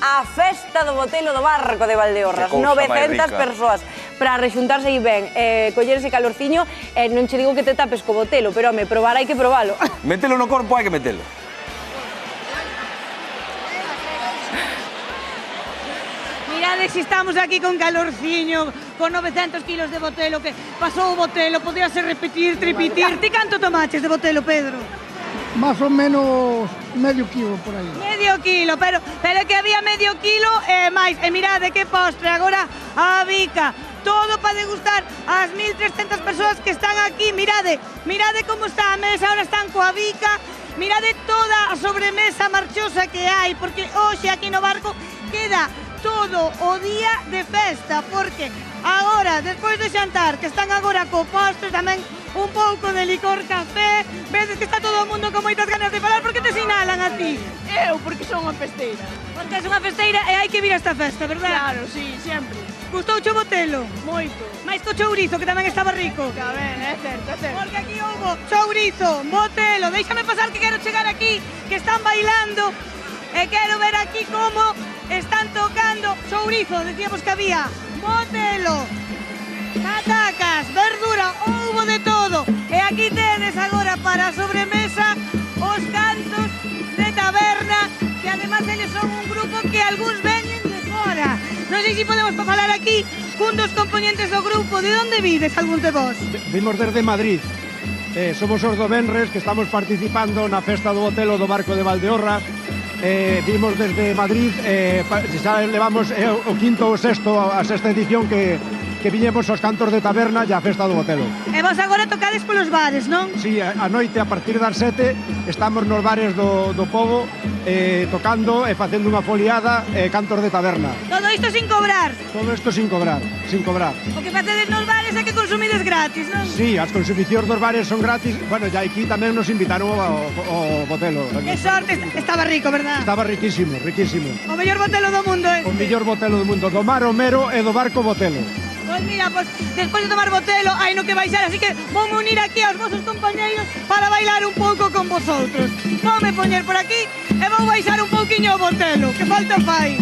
a festa do botelo do barco de Valdeorras. 900 persoas para rexuntarse aí ben, coller ese calorciño, non che digo que te tapes co botelo, pero, home, probar hai que probalo. Metelo no corpo, hai que metelo. Mirade si estamos aquí con calorciño, con 900 kilos de botelo, que pasou o botelo, podíase repetir, tripitir. Ti canto tomaches de botelo, Pedro? Más o menos medio kilo por aí. Medio kilo, pero que había medio kilo e máis. E mirade que postre, agora a bica. Todo para degustar as 1.300 persoas que están aquí. Mirade como está a mesa, ahora están coa bica. Mirade toda a sobremesa marchosa que hai, porque hoxe aquí no barco queda todo o día de festa, porque agora, despois de xantar, que están agora co postre, tamén un pouco de licor café, vedes que está todo o mundo con moitas ganas de falar, por que te sinalan a ti? Eu, porque son unha festeira. Porque és unha festeira e hai que vir a esta festa, verdad? Claro, sí, sempre. Gustouche o botelo? Moito. Mais co chourizo, que tamén estaba rico. Está ben, é certo, é certo. Porque aquí houbo chourizo, botelo, déixame pasar que quero chegar aquí, que están bailando, e quero ver aquí como están tocando chourizo, decíamos que había, botelo, patacas, verdura, houbo de todo. E aquí tedes agora para a sobremesa os cantos de taberna, que además eles son un grupo que algúns veñen de fora. Non sei se podemos falar aquí cun dos componentes do grupo. De onde vides algún de vos? Vimos desde Madrid. Somos os do Benres, que estamos participando na festa do botelo do barco de Valdeorras. Vimos desde Madrid, xa levamos o quinto ou sexto, a sexta edición que viñemos aos cantos de taberna e a festa do botelo. E vos agora tocades polos bares, non? Si, a noite, a partir das 7, estamos nos bares do pobo, tocando e facendo unha foliada e cantos de taberna. Todo isto sin cobrar? Todo isto sin cobrar, sin cobrar. O que facedes nos bares é que consumides gratis, non? Si, as consumicións dos bares son gratis. Bueno, e aquí tamén nos invitaron ao botelo. Que sorte, estaba rico, verdad? Estaba riquísimo, riquísimo. O mellor botelo do mundo, O mellor botelo do mundo, do mar o mero e do barco botelo. Pois mira, despois de tomar botelo, hai no que baixar, así que vou unir aquí aos vosos compañeiros para bailar un pouco con vosotros. Voume poñer por aquí e vou baixar un pouquiño o botelo, que falta fai.